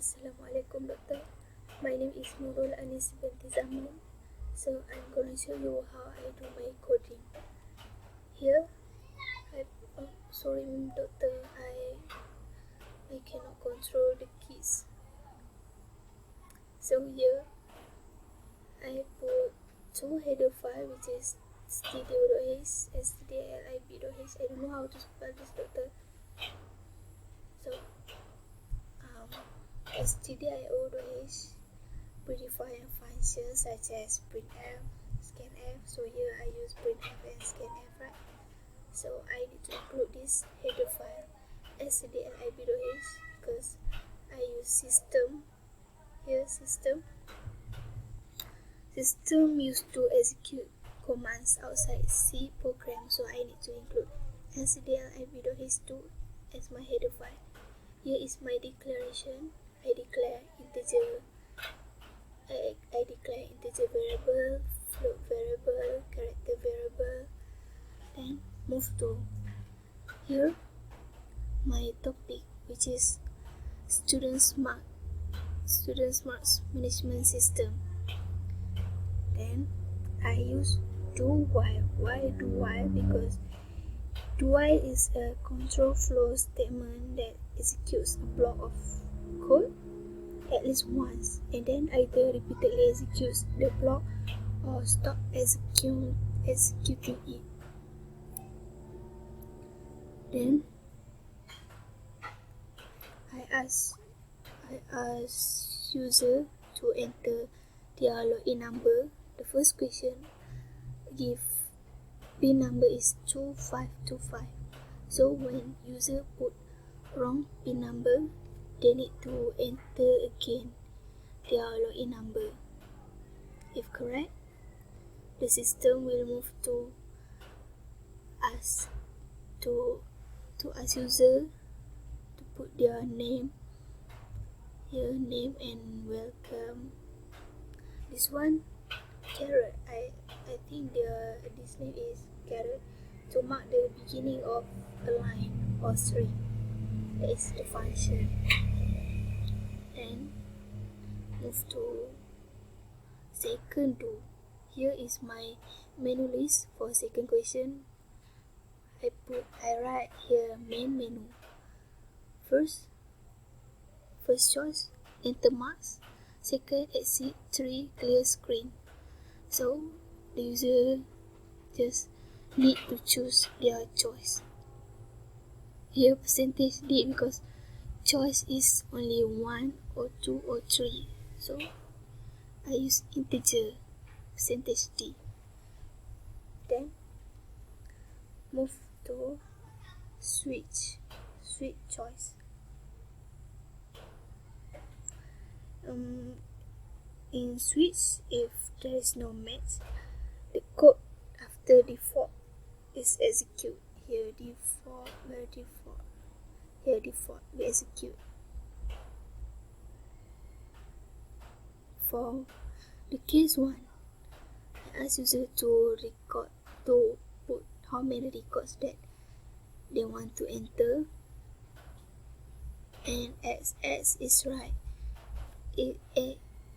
Assalamualaikum doctor. My name is Nurul Anis binti Zaman. So I'm going to show you how I do my coding. Here, sorry doctor, I cannot control the keys. So here, I put two header file which is studio.h, stdlib.h. I don't know how to spell this doctor. So stdio.h predefine functions such as printf, scanf. So here I use printf and scanf, right? So I need to include this header file stdlib.h because I use system. Here system used to execute commands outside C program, so I need to include stdlib.h too as my header file. Here is my declaration. I declare integer variable, float variable, character variable. Then move to here my topic, which is students marks management system. Then I use do while. Why do while? Because do while is a control flow statement that executes a block of code at least once and then either repeatedly executes the block or stop executing it. Then I ask user to enter their login number. The first question give PIN number is 2525. So when user put wrong PIN number, they need to enter again their login number. If correct, the system will move to ask user to put their name here, name and welcome. This one carrot. I think this name is carrot to mark the beginning of a line or string. That is the function. Then move to second do. Here is my menu list for second question. I write here main menu. First choice, enter marks. Second, exit 3, clear screen. So the user just need to choose their choice. Here percentage D because choice is only 1 or 2 or 3. So I use integer percentage D. Then move to switch choice. In switch, if there is no match, the code after default is execute. Here default we execute. For the case 1, I ask user to put how many records that they want to enter, and X is right.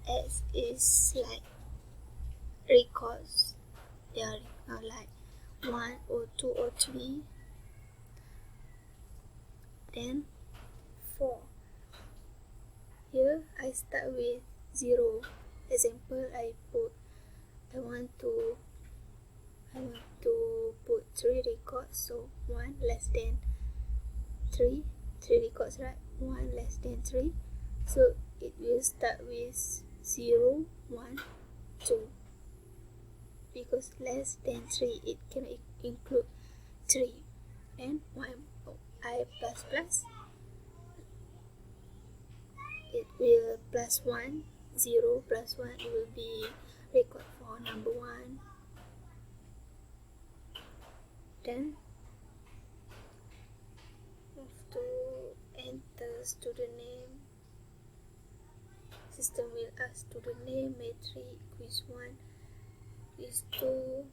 X is like records. They are like 1 or 2 or 3. Then 4. Here I start with 0. Example, I want to put 3 records, so 1 less than 3 records, right? 1 less than 3, so it will start with 0, 1, 2, because less than 3 it can include 3. And I plus it will plus 1, 0 plus 1, it will be record for number 1. Then move to enter student name. System will ask student name, metric, quiz 1, quiz 2.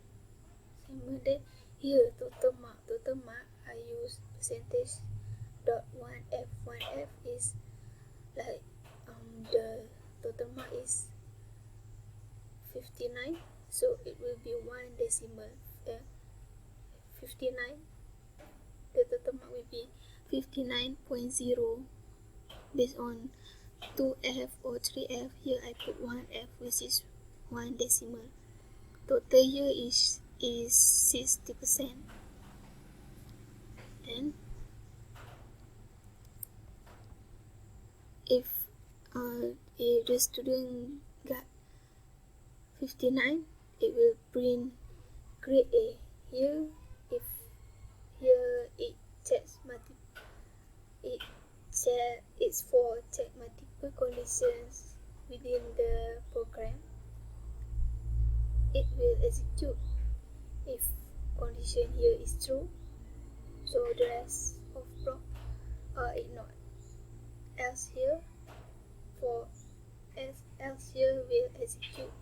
Then here total mark I use percentage dot 1f. 1f is like decimal, 59, the total mark will be 59.0 based on 2F or 3F. Here I put 1F, which is 1 decimal. Total here is 60%. Then if the student got 59, it will print grade A. Here, if here it's for check multiple conditions within the program, it will execute if condition here is true, so the rest of block are ignored. Else here will execute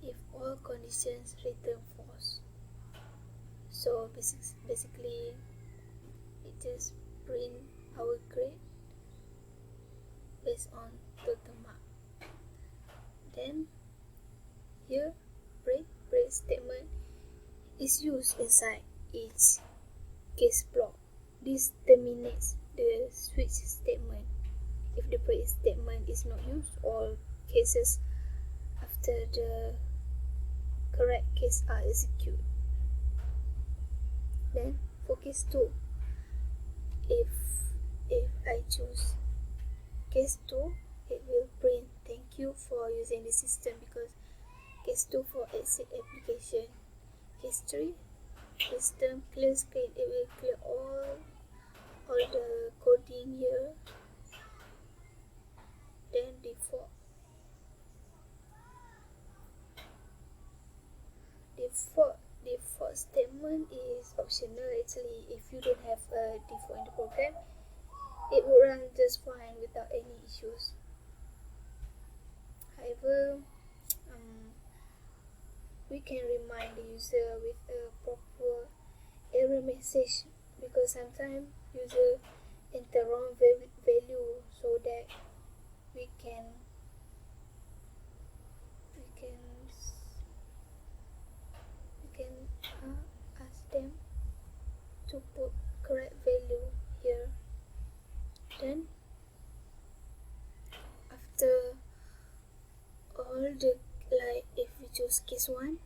if all conditions return false. So basically it just print our grade based on total mark. Then here break statement is used inside each case block. This terminates the switch statement. If the break statement is not used, all cases after the correct case are executed. Then for case 2, if I choose case 2, it will print thank you for using the system, because case 2 for exit application. Case 3, system clear screen, it will clear all the coding here. Then default statement is optional. Actually, if you don't have a default in the program, it will run just fine without any issues. However, we can remind the user with a proper error message, because sometimes user enter wrong value, so that we can ask them to put correct value here. Then after all the, like if we choose case 1,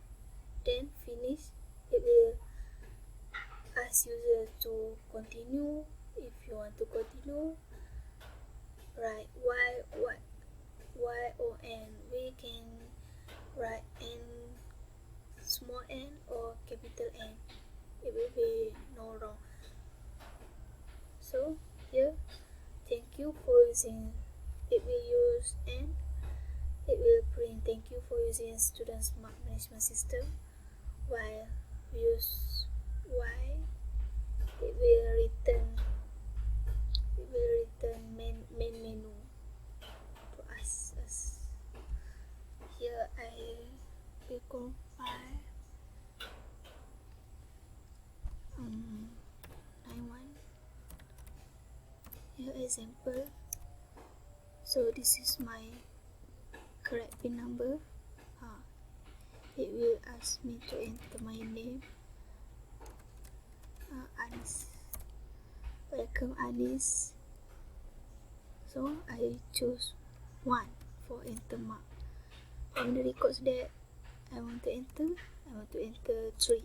then finish, it will ask user to continue. If you want to continue, write y or n. We can write n small n or capital N. It will be no wrong. So here, thank you for using, it will use n. It will print thank you for using student smart management system. While we use y, it will return main menu to us. Here I will compile 91. Here example. So this is my correct PIN number. It will ask me to enter my name, Anis. Welcome Anis. So I choose 1 for enter mark. On the records that I want to enter 3.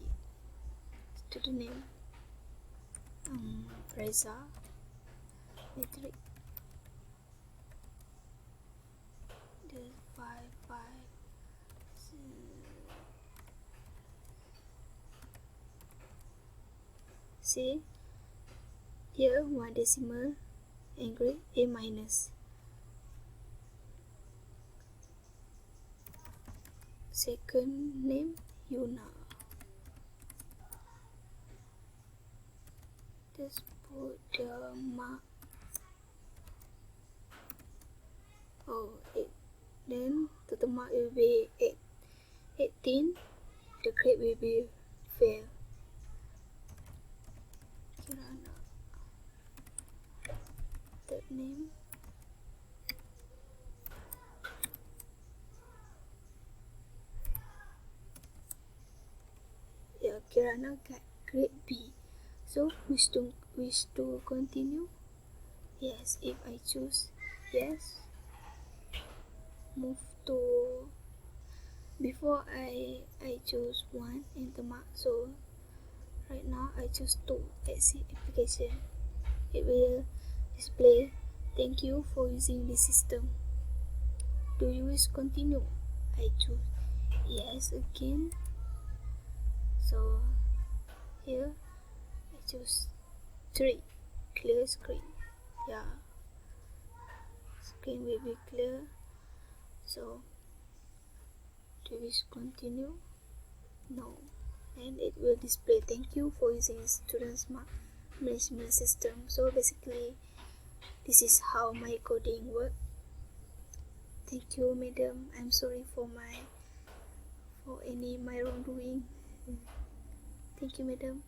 Student name Reza, metric the 5. See here 1 decimal and grade A minus. Second name Yuna. Just put the mark 8. Then total mark will be 18. The grade will be fail. Kirana. Third name Kirana got grade B. So wish to continue? Yes. If I choose yes, move to before I choose 1 enter mark. So right now I choose 2 exit application. It will display thank you for using this system. Do you wish continue? I choose yes again. So here I choose 3 clear screen. Yeah, screen will be clear. So do you wish continue? No. And it will display thank you for using students management system. So basically this is how my coding work. Thank you, madam. I'm sorry for any my wrongdoing. Thank you, madam.